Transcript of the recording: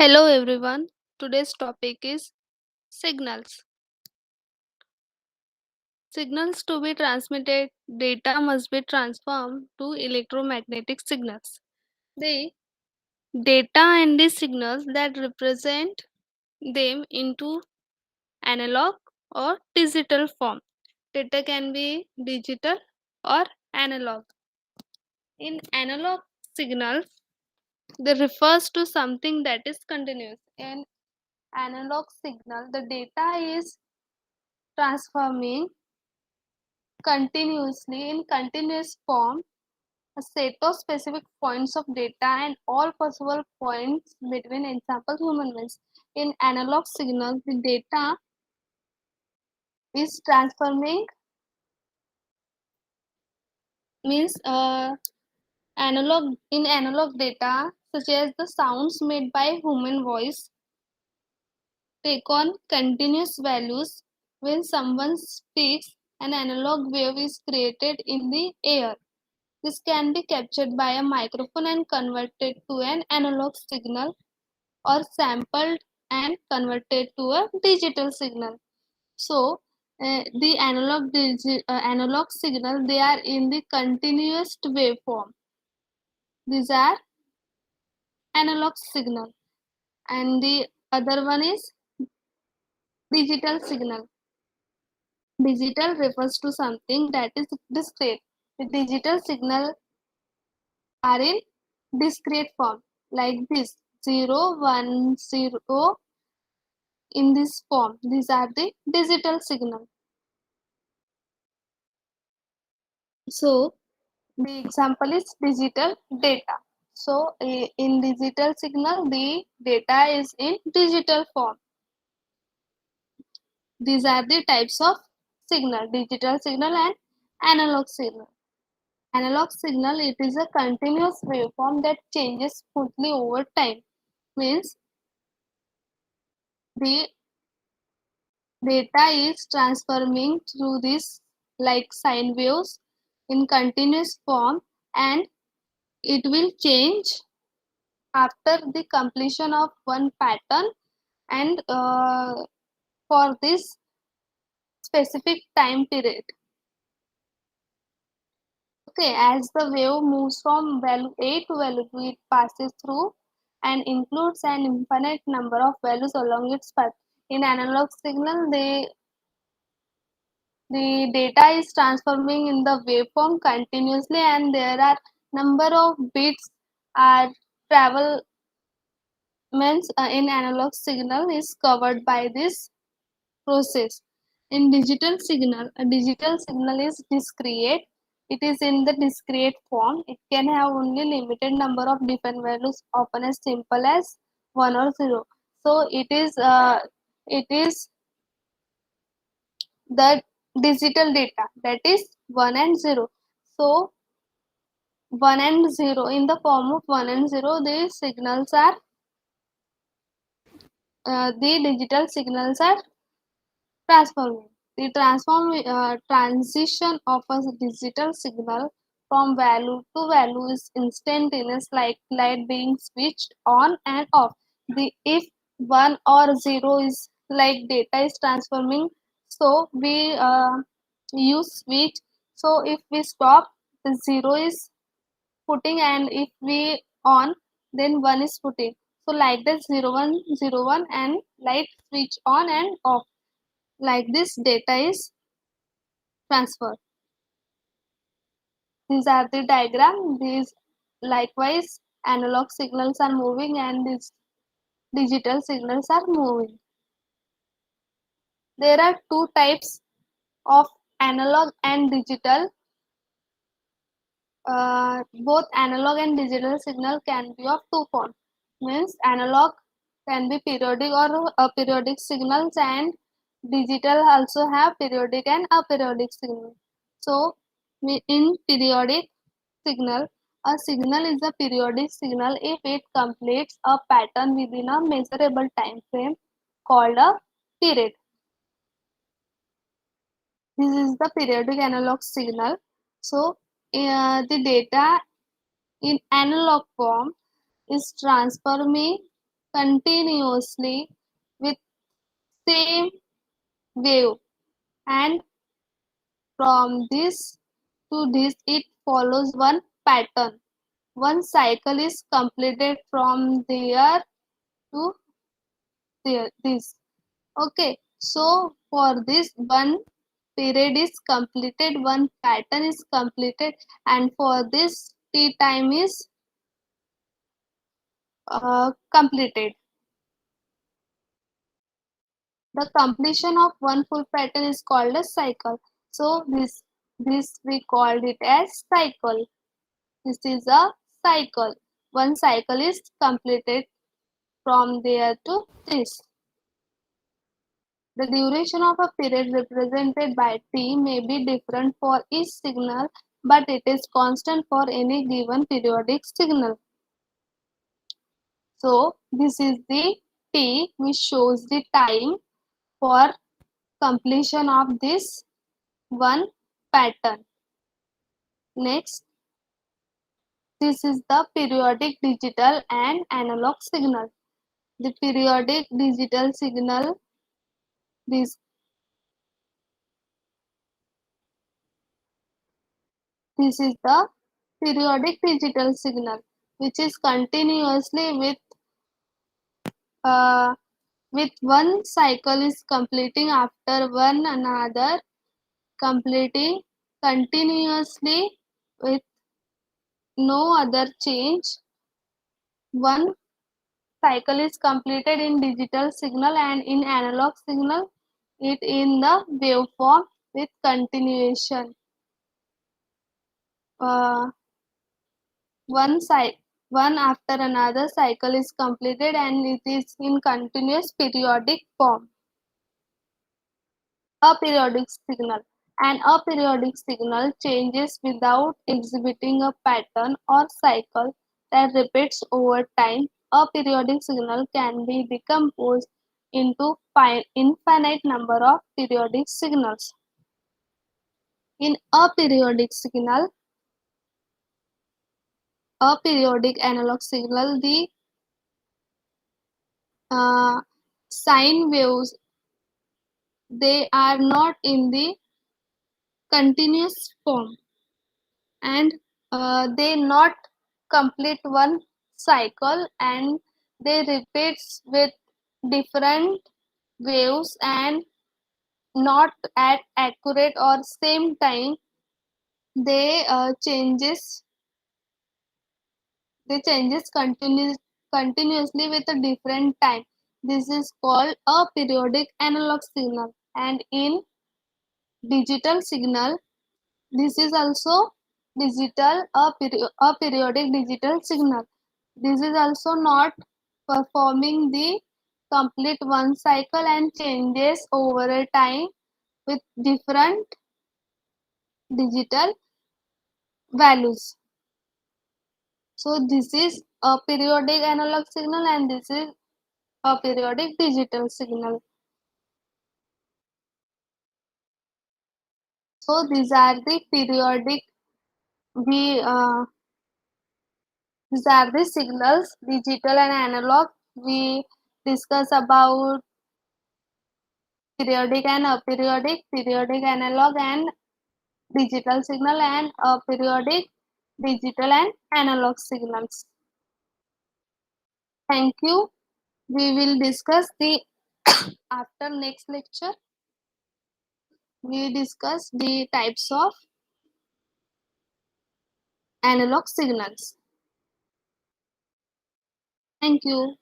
Hello everyone. Today's topic is signals. Signals to be transmitted, data must be transformed to electromagnetic signals. The data and the signals that represent them into analog or digital form. Data can be digital or analog. In analog signals, they refers to something that is continuous. In analog signal, the data is transforming continuously in continuous form a set of specific points of data and all possible points between example human beings. In analog signal, the data is transforming means analog in analog data such as the sounds made by human voice take on continuous values. When someone speaks, an analog wave is created in the air. This can be captured by a microphone and converted to an analog signal or sampled and converted to a digital signal. So, the analog signal, they are in the continuous waveform. These are analog signal, and the other one is digital signal. Digital refers to something that is discrete. The digital signal are in discrete form like this 0, 1, 0 in this form. These are the digital signal. So the example is digital data. So in digital signal, the data is in digital form. These are the types of signal: digital signal and analog signal. Analog signal, it is a continuous waveform that changes smoothly over time. Means the data is transforming through this like sine waves in continuous form, and it will change after the completion of one pattern, and for this specific time period. Okay, as the wave moves from value A to value B, it passes through and includes an infinite number of values along its path. In analog signal, the data is transforming in the waveform continuously, and there are number of bits are travel means in analog signal is covered by this process. In digital signal, a digital signal is discrete. It is in the discrete form. It can have only limited number of different values, often as simple as 1 or 0. So it is the digital data, that is 1 and 0. So 1 and 0, in the form of 1 and 0, the digital signals are transforming. The transition of a digital signal from value to value is instantaneous, like light being switched on and off. The if 1 or 0 is like data is transforming, so we use switch. So if we stop, the 0 is putting, and if we on, then 1 is putting. So like that, 0, 1, 0, 1, and light switch on and off. Like this, data is transferred. These are the diagram. These likewise analog signals are moving and these digital signals are moving. There are two types of analog and digital. Both analog and digital signal can be of two forms. Means analog can be periodic or aperiodic signals, and digital also have periodic and aperiodic signal. So in periodic signal, a signal is a periodic signal if it completes a pattern within a measurable time frame called a period. This is the periodic analog signal. So the data in analog form is transforming continuously with same wave, and from this to this it follows one pattern. One cycle is completed from there to there. This. Okay. So for this one period is completed, one pattern is completed, and for this t time is completed. The completion of one full pattern is called a cycle. So this we called it as cycle. This is a cycle. One cycle is completed from there to this. The duration of a period represented by t may be different for each signal, but it is constant for any given periodic signal. So this is the t which shows the time for completion of this one pattern. Next, this is the periodic digital and analog signal. The periodic digital signal, this this is the periodic digital signal, which is continuously uh, with one cycle is completing after one another, completing continuously with no other change. One cycle is completed in digital signal, and in analog signal it in the waveform with continuation. Uh, one after another cycle is completed and it is in continuous periodic form. Aperiodic signal. An aperiodic signal changes without exhibiting a pattern or cycle that repeats over time. A periodic signal can be decomposed into infinite number of periodic signals. In a periodic signal, a periodic analog signal, the sine waves, they are not in the continuous form, and they not complete one cycle, and they repeats with different waves and not at accurate or same time. They changes continuously with a different time. This is called a periodic analog signal. And in digital signal, this is also a periodic digital signal. This is also not performing the complete one cycle and changes over a time with different digital values. So this is a periodic analog signal and this is a periodic digital signal. So these are the periodic we these are the signals, digital and analog. We discuss about periodic and aperiodic, periodic analog and digital signal, and aperiodic digital and analog signals. Thank you. We will discuss the after next lecture. We discuss the types of analog signals. Thank you.